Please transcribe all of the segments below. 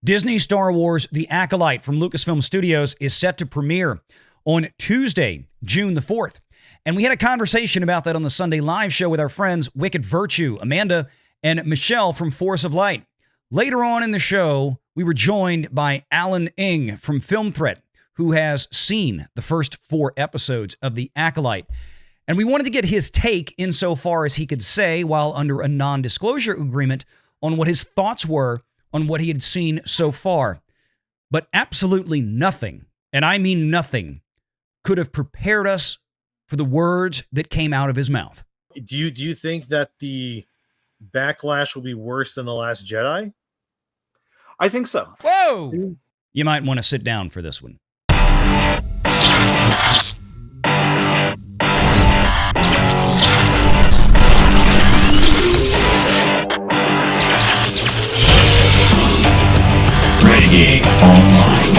Disney Star Wars The Acolyte from Lucasfilm Studios is set to premiere on Tuesday, June the 4th. And we had a conversation about that on the Sunday live show with our friends Wicked Virtue, Amanda, and Michelle from Force of Light. Later on in the show, we were joined by Alan Ng from Film Threat, who has seen the first 4 episodes of The Acolyte. And we wanted to get his take insofar as he could say, while under a non-disclosure agreement, on what his thoughts were on what he had seen so far. But absolutely nothing, and I mean nothing, could have prepared us for the words that came out of his mouth. Do you think that the backlash will be worse than The Last Jedi? I think so. Whoa! You might want to sit down for this one. Renegade Online.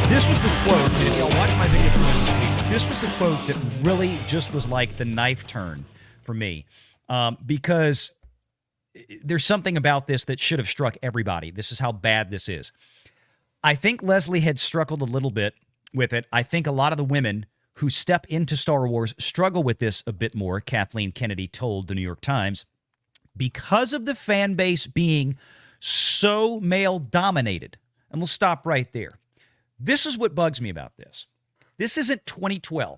This was the quote, and if y'all watch my video from this week, this was the quote that really just was like the knife turn for me. Because there's something about this that should have struck everybody. This is how bad this is. I think Leslie had struggled a little bit with it. I think a lot of the women who step into Star Wars struggle with this a bit more, Kathleen Kennedy told the New York Times, because of the fan base being so male-dominated. And we'll stop right there. This is what bugs me about this. This isn't 2012.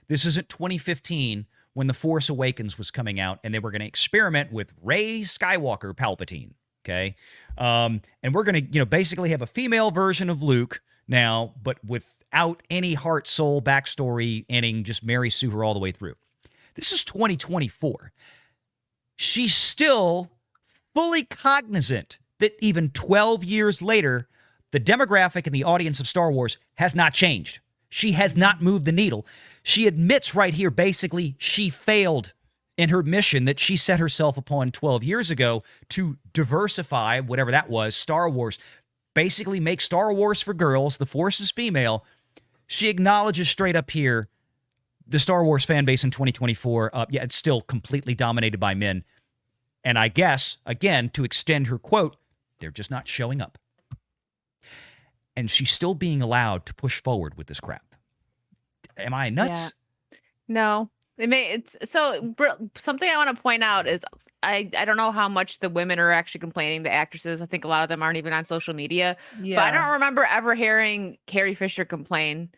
This isn't 2015 when The Force Awakens was coming out and they were going to experiment with Rey Skywalker Palpatine, okay? And we're going to, basically have a female version of Luke now, but without any heart, soul, backstory, ending, just Mary Sue her all the way through. This is 2024. She's still fully cognizant that even 12 years later, the demographic and the audience of Star Wars has not changed. She has not moved the needle. She admits right here, basically, she failed in her mission that she set herself upon 12 years ago to diversify, whatever that was, Star Wars. Basically make Star Wars for girls. The Force is female. She acknowledges straight up here the Star Wars fan base in 2024, it's still completely dominated by men. And I guess, again, to extend her quote, they're just not showing up. And she's still being allowed to push forward with this crap. Am I nuts? Yeah. No. Something I want to point out is I don't know how much the women are actually complaining, the actresses. I think a lot of them aren't even on social media. Yeah. But I don't remember ever hearing Carrie Fisher complain.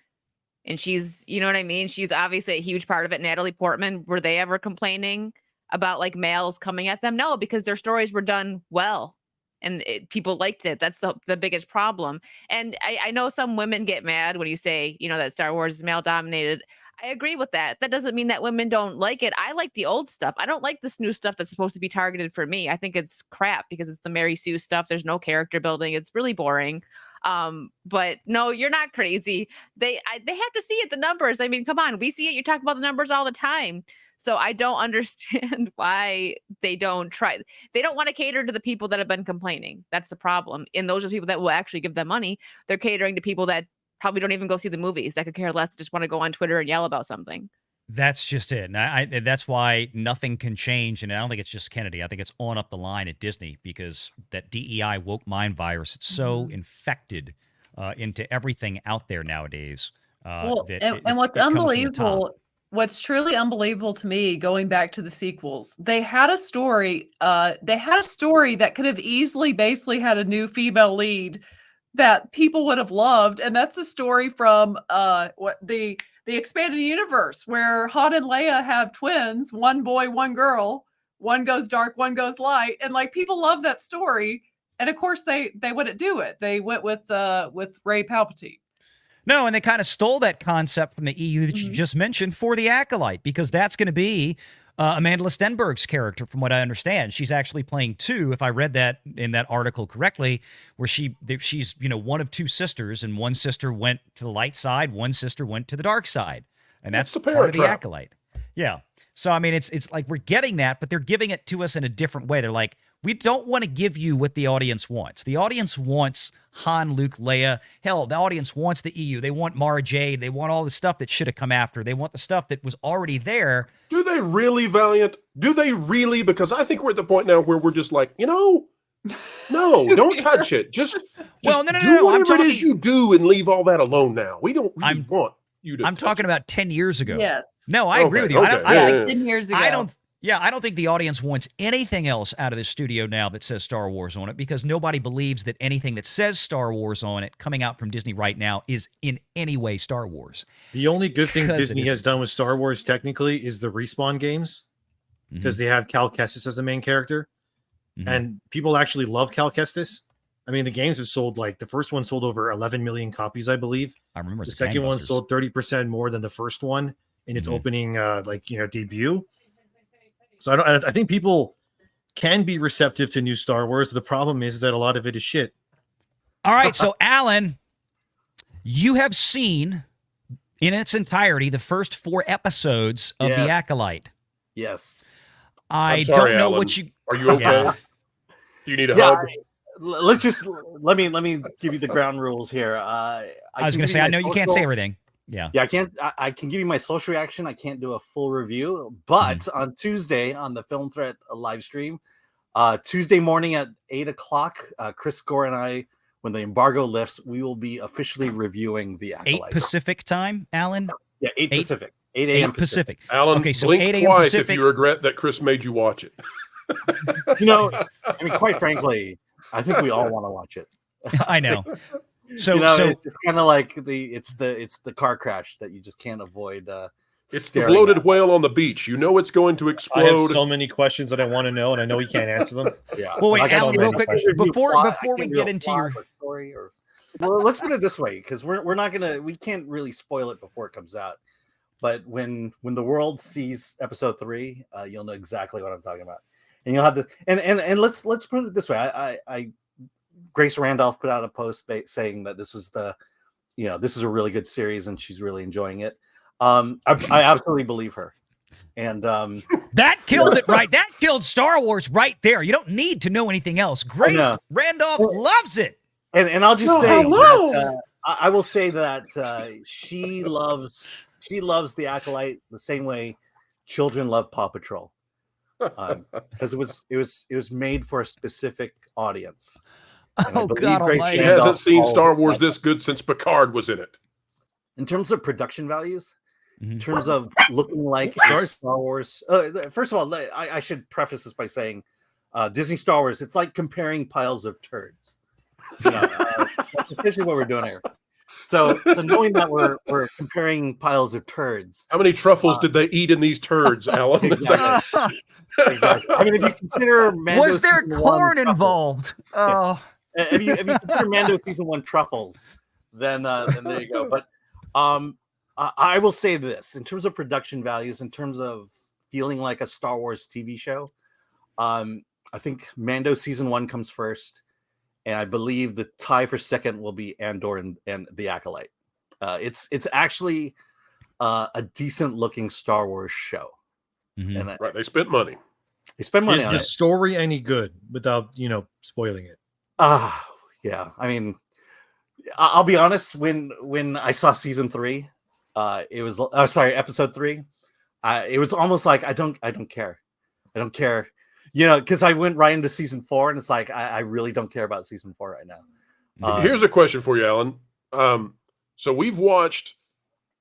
And she's, you know what I mean? She's obviously a huge part of it. Natalie Portman, were they ever complaining about like males coming at them? No, because their stories were done well. And people liked it. That's the biggest problem. And I know some women get mad when you say, that Star Wars is male dominated. I agree with that. That doesn't mean that women don't like it. I like the old stuff. I don't like this new stuff that's supposed to be targeted for me. I think it's crap because it's the Mary Sue stuff. There's no character building. It's really boring. But no, you're not crazy. They have to see it, the numbers. I mean, come on, we see it. You talk about the numbers all the time. So I don't understand why they don't try. They don't want to cater to the people that have been complaining. That's the problem. And those are the people that will actually give them money. They're catering to people that probably don't even go see the movies, that could care less, just want to go on Twitter and yell about something. That's just it. And that's why nothing can change. And I don't think it's just Kennedy. I think it's on up the line at Disney because that DEI woke mind virus, it's so infected into everything out there nowadays. What's unbelievable, what's truly unbelievable to me, going back to the sequels, they had a story that could have easily basically had a new female lead that people would have loved. And that's a story from the expanded universe where Han and Leia have twins, one boy, one girl, one goes dark, one goes light. And like, people love that story. And of course they wouldn't do it. They went with Rey Palpatine. No, and they kind of stole that concept from the EU that you just mentioned for the Acolyte, because that's going to be Amanda Stenberg's character, from what I understand. She's actually playing two, if I read that in that article correctly, where she's one of two sisters, and one sister went to the light side, one sister went to the dark side, and that's part of the Acolyte. Yeah. So I mean, it's like we're getting that, but they're giving it to us in a different way. They're like, we don't want to give you what the audience wants. The audience wants Han, Luke, Leia. Hell, the audience wants the EU. They want Mara Jade. They want all the stuff that should have come after. They want the stuff that was already there. Do they really, Valiant? Do they really? Because I think we're at the point now where we're just like, No, don't touch it. Just Well, no, do whatever I'm it is you do and leave all that alone now. We don't really want you to. I'm talking about 10 years ago. Yes. No, I agree with you. Okay, I don't, 10 years ago. I don't think the audience wants anything else out of this studio now that says Star Wars on it, because nobody believes that anything that says Star Wars on it coming out from Disney right now is in any way Star Wars. The only good thing 'Cause Disney it has isn't. done with Star Wars technically is the Respawn games, because they have Cal Kestis as the main character, and people actually love Cal Kestis. I mean, the games have sold, like, the first one sold over 11 million copies, I believe. I remember The second one sold 30% more than the first one in its opening, debut. So I think people can be receptive to new Star Wars. The problem is that a lot of it is shit. All right, so Alan, you have seen in its entirety the first 4 episodes of The Acolyte. Yes. I sorry, don't know Alan. what you. Are you okay? Yeah. Do you need a hug? Let me give you the ground rules here. I was going to say, I know you can't say everything. Yeah. Yeah, I can give you my social reaction. I can't do a full review, but on Tuesday on the Film Threat live stream, Tuesday morning at 8:00, Chris Gore and I, when the embargo lifts, we will be officially reviewing The Acolyte. 8 Pacific time, Alan? Yeah, 8 Pacific. 8 a.m. Pacific. Alan, okay, so blink 8 a.m. twice Pacific. if you regret that Chris made you watch it. I mean, quite frankly, I think we all want to watch it. I know. So, it's just kind of like it's the car crash that you just can't avoid. It's the bloated whale on the beach. You know it's going to explode. I have so many questions that I want to know, and I know you can't answer them. Yeah. Well, wait, I got Alan, so real many quick, questions. before we get into your story, well, let's put it this way, because we can't really spoil it before it comes out. But when the world sees episode 3, you'll know exactly what I'm talking about, and you'll have this. And let's put it this way. I Grace Randolph put out a post saying that this is this is a really good series and she's really enjoying it. I absolutely believe her. And that killed it, right? That killed Star Wars right there. You don't need to know anything else. Grace Randolph loves it. And I'll just say that, I will say that she loves The Acolyte the same way children love Paw Patrol, because it was made for a specific audience. Oh God Almighty! She hasn't seen Star Wars this good since Picard was in it. In terms of production values, in terms of looking like Star Wars. First of all, I should preface this by saying, Disney Star Wars, it's like comparing piles of turds. That's essentially what we're doing here. So knowing that we're comparing piles of turds. How many truffles did they eat in these turds, Alan? Exactly. I mean, if you consider Mando was there corn involved? Oh. If you consider Mando season 1 truffles, then there you go. But I will say this, in terms of production values, in terms of feeling like a Star Wars TV show, I think Mando season 1 comes first, and I believe the tie for second will be Andor and The Acolyte. It's actually a decent looking Star Wars show. And right, they spent money. They spent money. Is the story any good without spoiling it? Yeah. I mean, I'll be honest. When I saw season 3, it was episode 3. It was almost like I don't care. I don't care. Because I went right into season 4, and it's like I really don't care about season 4 right now. Here's a question for you, Alan. So we've watched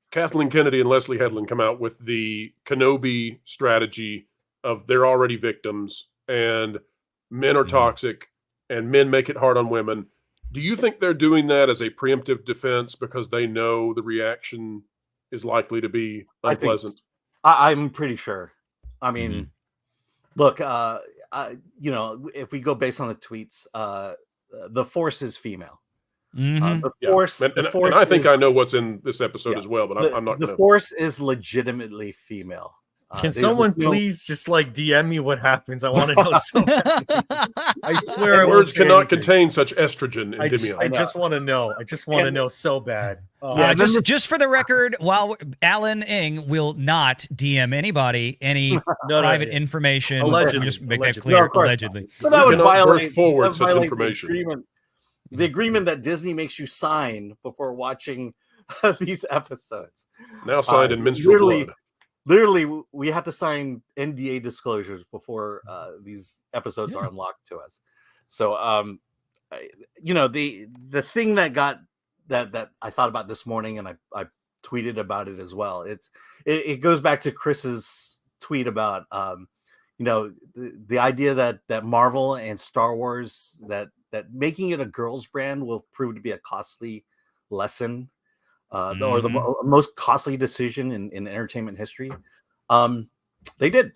Kathleen Kennedy and Leslie Headland come out with the Kenobi strategy of they're already victims and men are toxic and men make it hard on women. Do you think they're doing that as a preemptive defense because they know the reaction is likely to be unpleasant? I'm pretty sure. I mean, look, if we go based on the tweets, the Force is female. The Force, and I think I know what's in this episode as well, but I'm not. The Force is legitimately female. Can someone please just DM me what happens? I want to know so badly. I swear, words cannot contain such estrogen in Endymion. I just want to know. I just want to know so bad. Just for the record, while Alan Ng will not DM anybody any private information, allegedly, just make that clear. Allegedly, but that would violate such information. The agreement that Disney makes you sign before watching these episodes. Now signed in menstrual blood. Literally, we have to sign NDA disclosures before these episodes are unlocked to us. So the thing that I thought about this morning, and I tweeted about it as well. It goes back to Chris's tweet about the idea that Marvel and Star Wars that making it a girls brand will prove to be a costly lesson, or the most costly decision in entertainment history. They did.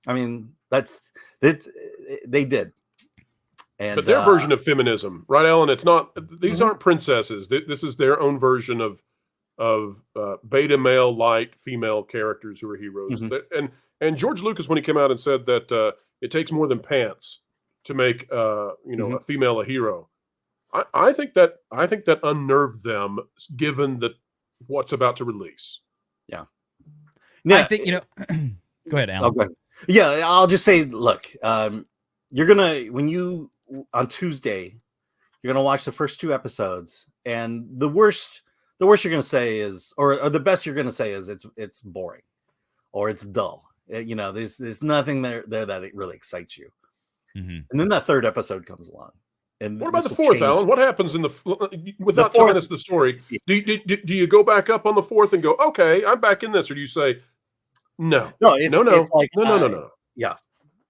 I mean, they did. And, but their version of feminism, right, Ellen? It's not; these aren't princesses. This is their own version of beta male light female characters who are heroes. And George Lucas, when he came out and said that it takes more than pants to make a female a hero, I think that unnerved them, given what's about to release. Yeah. I think go ahead, Alan. Oh, go ahead. Yeah, I'll just say, look, you're gonna on Tuesday, you're gonna watch the first 2 episodes, and the worst you're gonna say is, or the best you're gonna say is it's boring, or it's dull. There's nothing there that it really excites you. And then that 3rd episode comes along. And what about the 4th, Alan? What happens without telling us the story? Do you go back up on the 4th and go, okay, I'm back in this, or do you say, no, it's like, no. Yeah.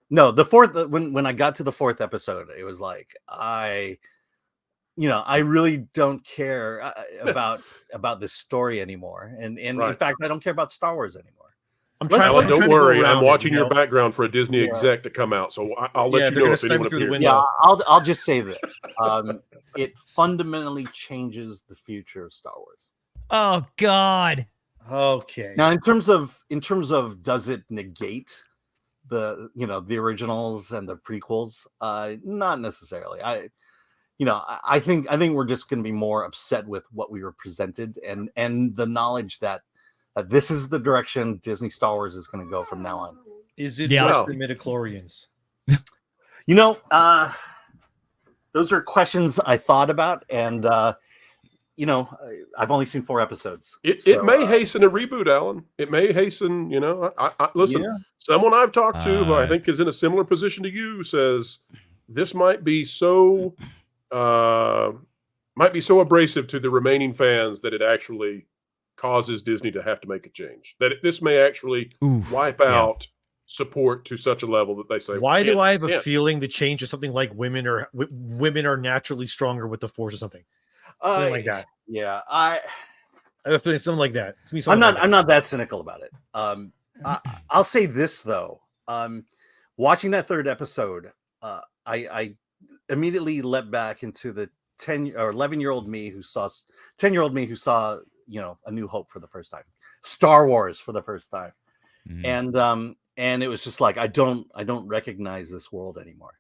No, the 4th, when I got to the 4th episode, it was like, I really don't care about this story anymore. And in fact, I don't care about Star Wars anymore. Don't worry. I'm watching your background for a Disney exec to come out. So I'll let you know if anyone appears. Yeah, I'll just say this. It fundamentally changes the future of Star Wars. Oh, God. Okay. Now, in terms of does it negate the originals and the prequels? Not necessarily. I think we're just going to be more upset with what we were presented, and the knowledge that this is the direction Disney Star Wars is going to go from now on. Is it worse than midichlorians? Those are questions I thought about, and I've only seen 4 episodes. It may hasten a reboot, Alan. It may hasten. I listen. Yeah. Someone I've talked to who I think is in a similar position to you says this might be so abrasive to the remaining fans that it actually causes Disney to have to make a change. That this may actually wipe out support to such a level that they say. Why do I have a feeling the change is something like women are naturally stronger with the Force or something? Something like that. Yeah, I have a feeling something like that. It's me. I'm not that cynical about it. I'll say this though. Watching that 3rd episode, I immediately leapt back into the 10 or 11-year-old me who saw 10-year-old me who saw A New Hope for the first time, Star Wars for the first time, and it was just like I don't recognize this world anymore.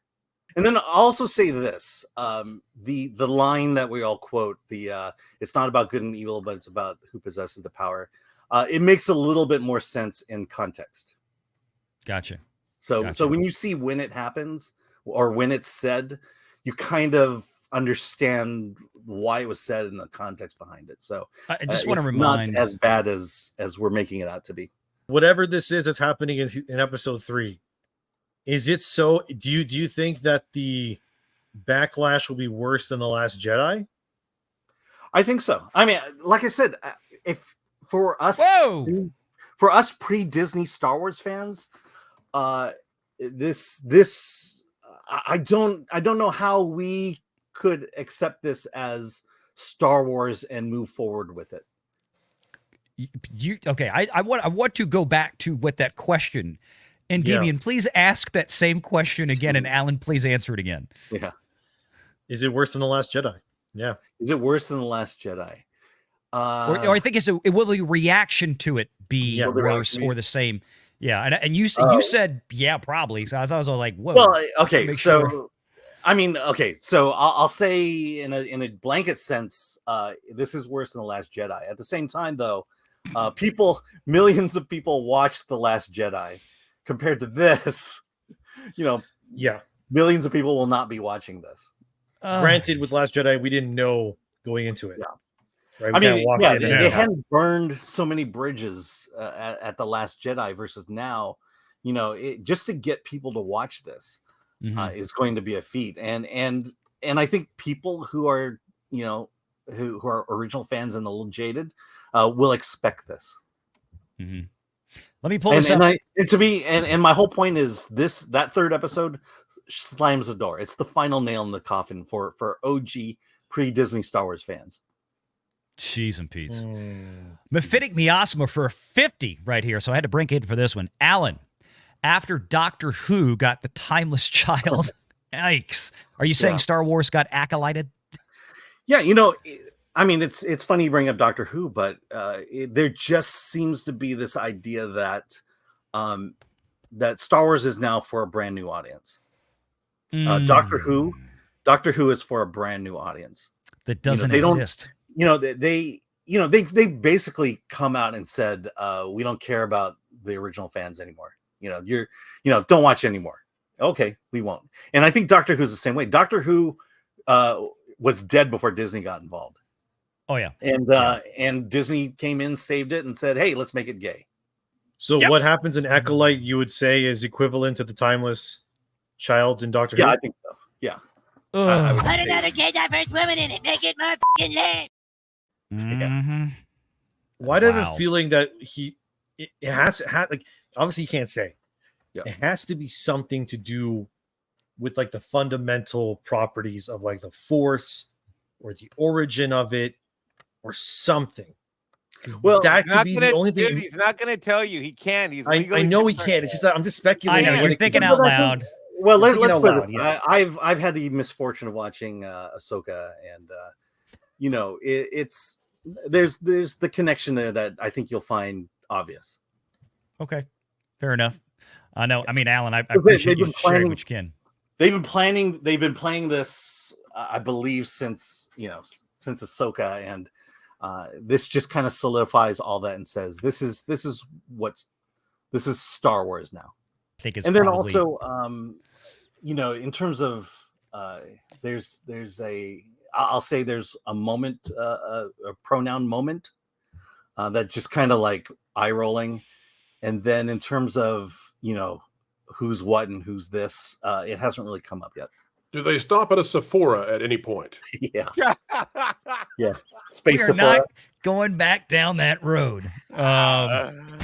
And then I'll also say this: the line that we all quote, "It's not about good and evil, but it's about who possesses the power." It makes a little bit more sense in context. Gotcha. So when you see when it happens or when it's said, you kind of understand why it was said and the context behind it. So I just want to remind, not as bad as we're making it out to be. Whatever this is that's happening in episode 3, is it so? Do you think that the backlash will be worse than The Last Jedi? I think so. I mean, like I said, if for us pre-Disney Star Wars fans, this I don't know how we could accept this as Star Wars and move forward with it. I want to go back to what that question, and Demian, please ask that same question again, and Alan, please answer it again. Yeah. Is it worse than The Last Jedi? Yeah. Is it worse than The Last Jedi? Or I think will the reaction to it be worse or the same? Yeah, and you said probably. So I was like, whoa. Well, okay, so sure. I mean, okay, so I'll say in a blanket sense, this is worse than The Last Jedi. At the same time, though, millions of people watched The Last Jedi. Compared to this, millions of people will not be watching this. Granted, with Last Jedi, we didn't know going into it. Yeah. Right? I mean, they hadn't burned so many bridges at The Last Jedi versus now, just to get people to watch this. is going to be a feat. And I think people who are, who are original fans and a little jaded will expect this. Mm-hmm. Let me pull this up. And my whole point is that third episode slams the door. It's the final nail in the coffin for OG pre-Disney Star Wars fans. Cheese and Pete's. Mephitic Miasma for a 50 right here. So I had to bring in for this one. Alan, after Doctor Who got the timeless child, yikes. Are you saying Star Wars got acolyted? Yeah, I mean, it's funny you bring up Doctor Who, but there just seems to be this idea that that Star Wars is now for a brand new audience. Doctor Who is for a brand new audience that doesn't exist. They basically come out and said, we don't care about the original fans anymore. Don't watch anymore. Okay, we won't. And I think Doctor Who's the same way. Doctor Who was dead before Disney got involved. Oh yeah. And Disney came in, saved it, and said, hey, let's make it gay. So what happens in Acolyte, you would say, is equivalent to the timeless child in Doctor Who? Yeah, I think so. Yeah. Put another gay diverse woman in it. Make it more fucking lit. Mm-hmm. Why do I have a feeling that it has like, obviously you can't say. Yeah. It has to be something to do with like the fundamental properties of like the Force or the origin of it or something. Well, that could be the only thing. He's not going to tell you. He can't. I know he can't. It's just that I'm just speculating. I know, you're thinking out loud. Well, let's put it. I've had the misfortune of watching Ahsoka, and there's the connection there that I think you'll find obvious. Okay, fair enough. No, I mean, Alan, I appreciate you sharing what you can. They've been playing this, I believe, since Ahsoka, and this just kind of solidifies all that and says this is Star Wars now. I think it's and then also in terms of there's a moment, a pronoun moment that just kind of like eye rolling, and then in terms of who's what and who's this, it hasn't really come up yet. Do they stop at a Sephora at any point? Yeah. Yeah. Space we are Sephora. not going back down that road.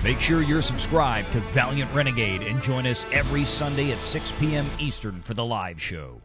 Make sure you're subscribed to Valiant Renegade and join us every Sunday at 6 p.m. Eastern for the live show.